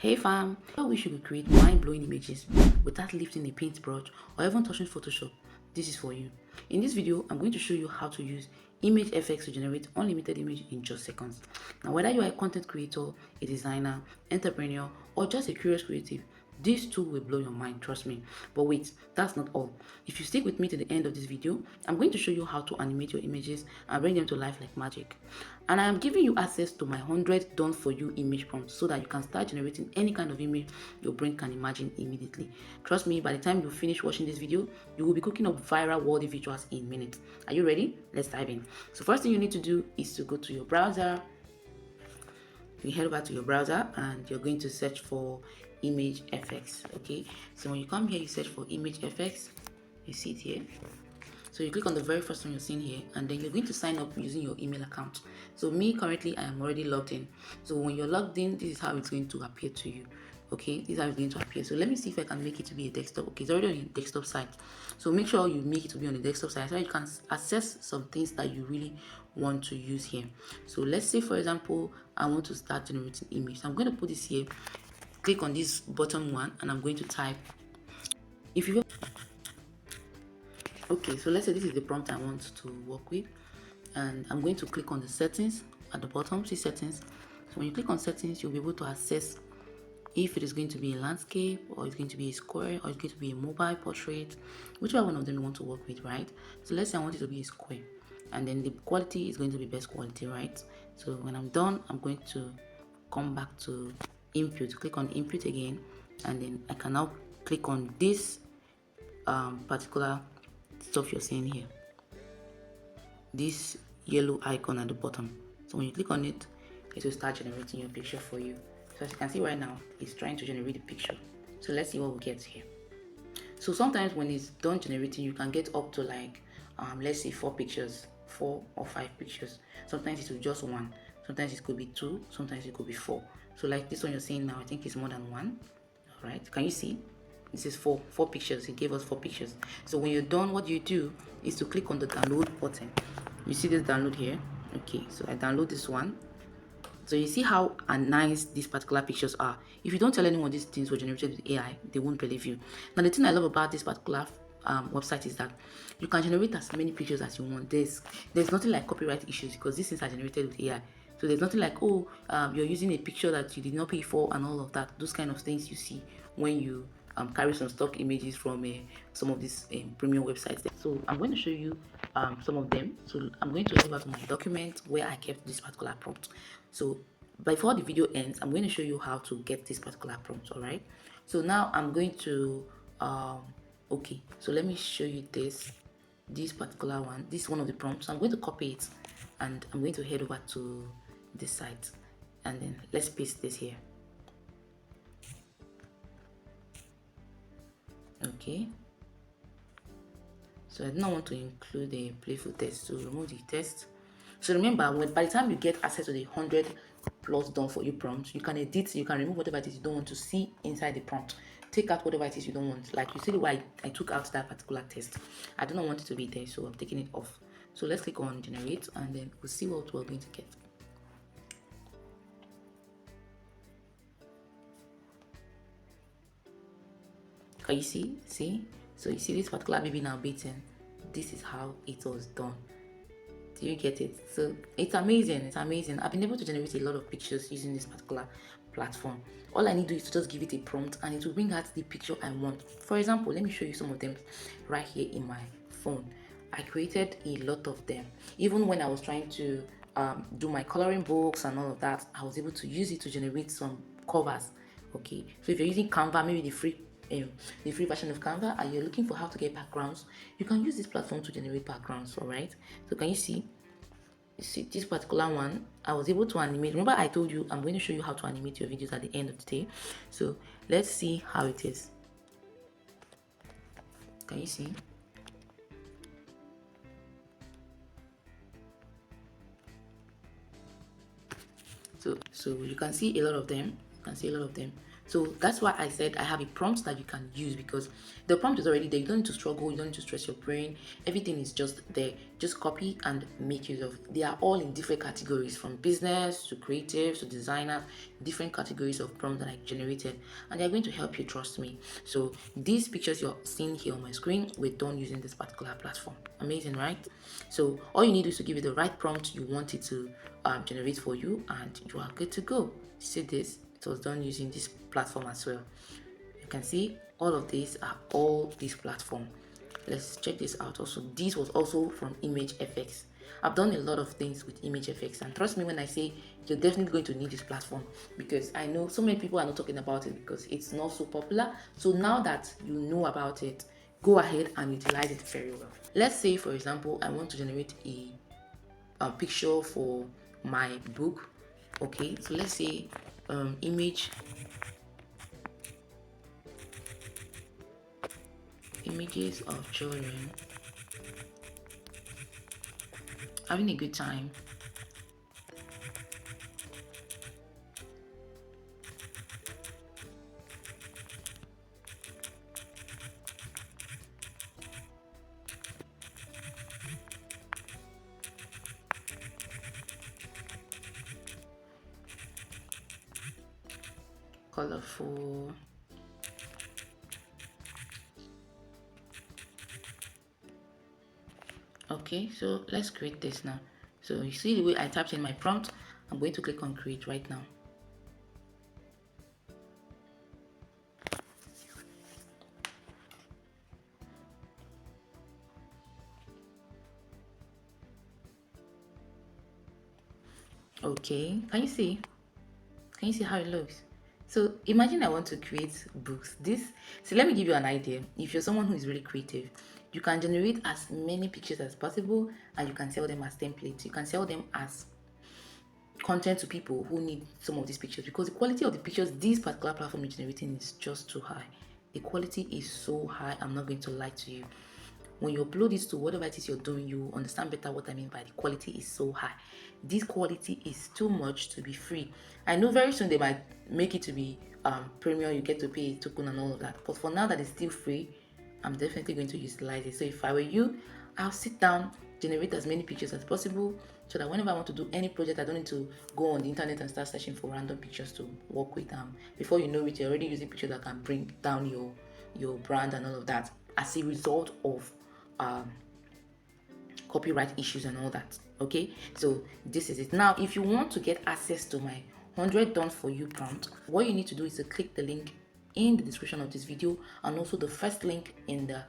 Hey fam, I wish you could create mind-blowing images without lifting a paintbrush or even touching Photoshop. This is for you. In this video, I'm going to show you how to use ImageFX to generate unlimited image in just seconds. Now, whether you are a content creator, a designer, entrepreneur, or just a curious creative, this tool will blow your mind, trust me. But wait, that's not all. If you stick with me to the end of this video, I'm going to show you how to animate your images and bring them to life like magic. And I am giving you access to my 100 done for you image prompts so that you can start generating any kind of image your brain can imagine immediately. Trust me, by the time you finish watching this video, you will be cooking up viral worthy visuals in minutes. Are you ready? Let's dive in. So first thing you need to do is to go to your browser. You head over to your browser and you're going to search for ImageFX. Okay, so when you come here, you search for ImageFX. You see it here. So you click on the very first one you're seeing here, and then you're going to sign up using your email account. So me, currently I am already logged in. So when you're logged in, this is how it's going to appear to you. Okay, this is how it's going to appear. So let me see if I can make it to be a desktop. Okay, it's already on your desktop site. So make sure you make it to be on the desktop site so you can access some things that you really want to use here. So let's say, for example, I want to start generating image. So I'm going to put this here. Click on this bottom one, and I'm going to type. If you Okay, so let's say this is the prompt I want to work with, and I'm going to click on the settings at the bottom. See settings. So when you click on settings, you'll be able to assess if it is going to be a landscape, or it's going to be a square, or it's going to be a mobile portrait, whichever one of them you want to work with, right? So let's say I want it to be a square, and then the quality is going to be best quality, right? So when I'm done, I'm going to come back to input, click on input again, and then I can now click on this particular stuff you're seeing here, this yellow icon at the bottom. So when you click on it, it will start generating your picture for you. So as you can see right now, it's trying to generate the picture. So let's see what we get here. So sometimes when it's done generating, you can get up to like let's say 4 pictures, 4 or 5 pictures. Sometimes it will just 1, sometimes it could be 2, sometimes it could be 4. So like this one you're seeing now, I think it's more than 1. All right, can you see? This is four pictures. It gave us 4 pictures. So when you're done, what you do is to click on the download button. You see this download here? Okay, so I download this one. So you see how nice these particular pictures are. If you don't tell anyone these things were generated with AI, they won't believe you. Now the thing I love about this particular website is that you can generate as many pictures as you want. There's nothing like copyright issues because these things are generated with AI. So there's nothing like, oh, you're using a picture that you did not pay for and all of that. Those kind of things you see when you carry some stock images from some of these premium websites. So I'm going to show you some of them. So I'm going to head over to my document where I kept this particular prompt. So before the video ends, I'm going to show you how to get this particular prompt. All right. So now I'm going to okay. So let me show you this particular one. This is one of the prompts. So I'm going to copy it, and I'm going to head over to this site, and then let's paste this here. Okay, so I do not want to include a playful text, so remove the text. So remember, by the time you get access to the 100 plus done for you prompt, you can edit, you can remove whatever it is you don't want to see inside the prompt. Take out whatever it is you don't want. Like you see the way I took out that particular text. I do not want it to be there, so I'm taking it off. So let's click on generate, and then we'll see what we're going to get. Can you see? So you see this particular baby now beating. This is how it was done. Do you get it? So it's amazing. I've been able to generate a lot of pictures using this particular platform. All I need to do is to just give it a prompt, and it will bring out the picture I want. For example, let me show you some of them right here in my phone. I created a lot of them. Even when I was trying to do my coloring books and all of that, I was able to use it to generate some covers. Okay, so if you're using Canva, maybe the free version of Canva, and you're looking for how to get backgrounds, you can use this platform to generate backgrounds. All right, so can you see this particular one? I was able to animate. Remember I told you I'm going to show you how to animate your videos at the end of the day. So let's see how it is. Can you see? So you can see a lot of them. So that's why I said I have a prompt that you can use, because the prompt is already there. You don't need to struggle, you don't need to stress your brain. Everything is just there. Just copy and make use of it. They are all in different categories, from business to creative to designer, different categories of prompts that I generated, and they're going to help you, trust me. So these pictures you're seeing here on my screen were done using this particular platform. Amazing, right? So all you need is to give it the right prompt you want it to generate for you, and you are good to go. See this? It was done using this platform as well. You can see all of these are all this platform. Let's check this out also. This was also from ImageFX. I've done a lot of things with ImageFX, and trust me when I say you're definitely going to need this platform, because I know so many people are not talking about it because it's not so popular. So now that you know about it, go ahead and utilize it very well. Let's say, for example, I want to generate a picture for my book. Okay, so let's say images of children having a good time. Colorful. Okay, so let's create this now. So you see the way I typed in my prompt. I'm going to click on create right now. Okay, can you see? Can you see how it looks? So imagine I want to create books. So let me give you an idea. If you're someone who is really creative, you can generate as many pictures as possible, and you can sell them as templates. You can sell them as content to people who need some of these pictures, because the quality of the pictures this particular platform is generating is just too high. The quality is so high, I'm not going to lie to you. When you upload this to whatever it is you're doing, you understand better what I mean by the quality is so high. This quality is too much to be free. I know very soon they might make it to be premium, you get to pay a token and all of that, but for now that it's still free, I'm definitely going to utilize it. So if I were you, I'll sit down, generate as many pictures as possible, so that whenever I want to do any project, I don't need to go on the internet and start searching for random pictures to work with. Before you know it, you're already using pictures that can bring down your brand and all of that, as a result of copyright issues and all that. Okay, so this is it. Now if you want to get access to my 100 done for you prompt, what you need to do is to click the link in the description of this video, and also the first link in the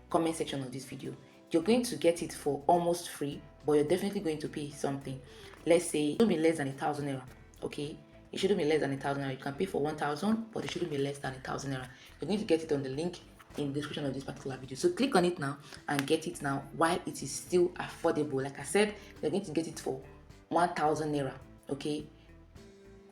comment section of this video. You're going to get it for almost free, but you're definitely going to pay something. Let's say it shouldn't be less than 1,000 naira. Okay, it shouldn't be less than 1,000 naira. You can pay for 1,000, but it shouldn't be less than 1,000 naira. You're going to get it on the link in the description of this particular video. So click on it now and get it now while it is still affordable. Like I said, you're going to get it for 1,000 naira. Okay,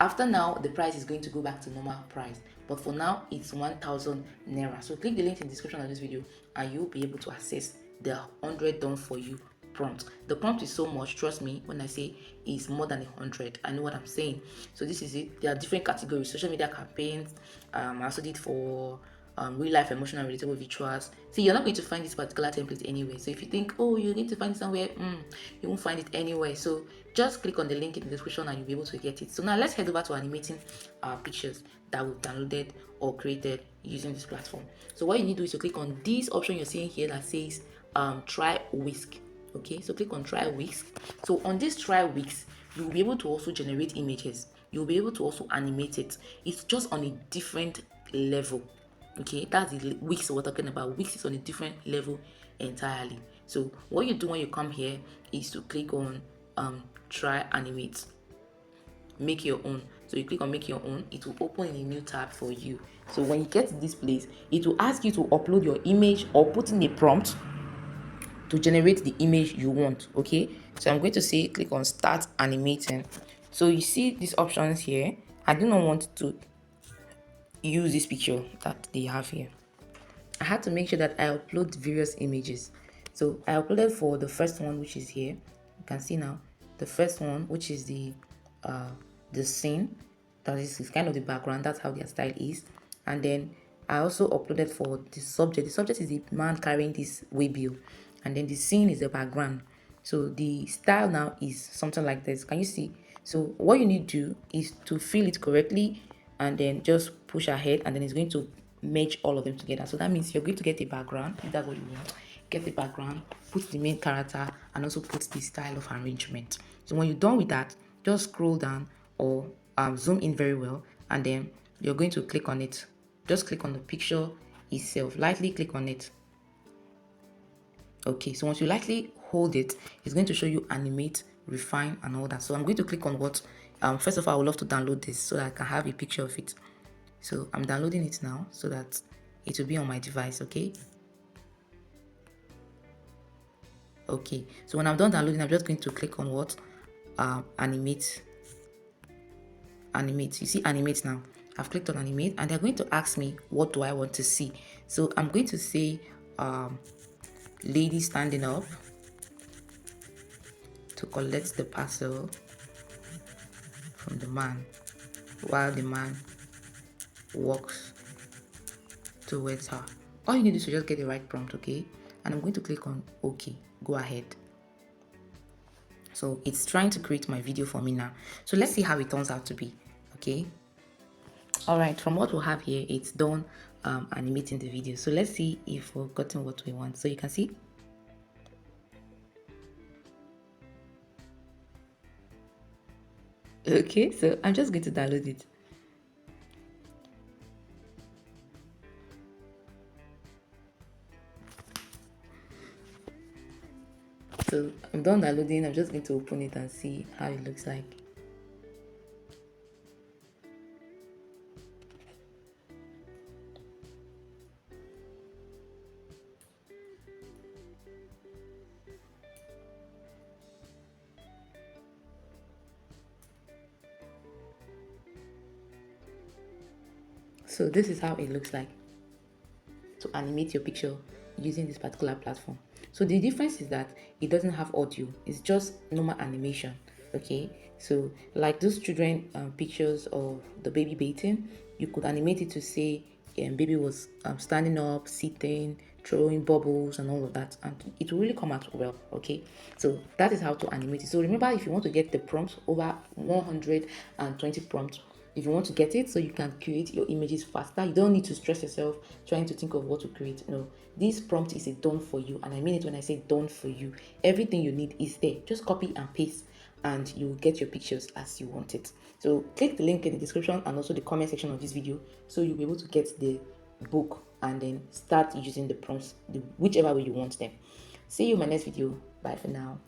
after now the price is going to go back to normal price, but for now it's 1,000 naira. So click the link in the description of this video and you'll be able to access the 100 done for you prompt. The prompt is so much, trust me when I say it's more than 100. I know what I'm saying. So this is it. There are different categories: social media campaigns. I also did for real life emotional relatable visuals. See, you're not going to find this particular template anyway. So if you think, oh, you need to find it somewhere, you won't find it anywhere. So just click on the link in the description and you'll be able to get it. So now let's head over to animating our pictures that we've downloaded or created using this platform. So what you need to do is to click on this option you're seeing here that says try whisk. Okay, so click on try whisk. So on this try whisk, you'll be able to also generate images. You'll be able to also animate it. It's just on a different level. Okay, that's the Wix we're talking about. Wix is on a different level entirely. So what you do when you come here is to click on try animate, make your own. So you click on make your own, it will open in a new tab for you. So when you get to this place, it will ask you to upload your image or put in a prompt to generate the image you want. Okay, so I'm going to say click on start animating. So you see these options here. I do not want to use this picture that they have here. I had to make sure that I upload various images. So I uploaded for the first one, which is here. You can see now the first one, which is the scene. That is kind of the background. That's how their style is. And then I also uploaded for the subject. The subject is the man carrying this waybill, and then the scene is the background. So the style now is something like this. Can you see? So what you need to do is to fill it correctly, and then just push ahead, and then it's going to merge all of them together. So that means you're going to get a background, if that's what you want. Get the background, put the main character, and also put the style of arrangement. So when you're done with that, just scroll down or zoom in very well, and then you're going to click on it. Just click on the picture itself, lightly click on it. Okay, so once you lightly hold it, it's going to show you animate, refine, and all that. So I'm going to click on what first of all, I would love to download this so that I can have a picture of it. So I'm downloading it now so that it will be on my device. Okay, so when I'm done downloading, I'm just going to click on what animate. You see animate now. I've clicked on animate, and they're going to ask me what do I want to see. So I'm going to say lady standing up to collect the parcel from the man while the man walks towards her. All you need is to just get the right prompt. Okay, and I'm going to click on okay, go ahead. So it's trying to create my video for me now. So let's see how it turns out to be. Okay, all right, from what we have here, it's done animating the video. So let's see if we've gotten what we want. So you can see okay, so I'm just going to download it. So I'm done downloading. I'm just going to open it and see how it looks like. So this is how it looks like to animate your picture using this particular platform. So the difference is that it doesn't have audio, it's just normal animation. Okay, so like those children pictures of the baby bathing, you could animate it to say baby was standing up, sitting, throwing bubbles and all of that, and it will really come out well. Okay, so that is how to animate it. So remember, if you want to get the prompts, over 120 prompts, if you want to get it so you can create your images faster, you don't need to stress yourself trying to think of what to create. No, this prompt is a done for you, and I mean it when I say done for you. Everything you need is there. Just copy and paste, and you will get your pictures as you want it. So click the link in the description and also the comment section of this video, so you'll be able to get the book and then start using the prompts whichever way you want them. See you in my next video. Bye for now.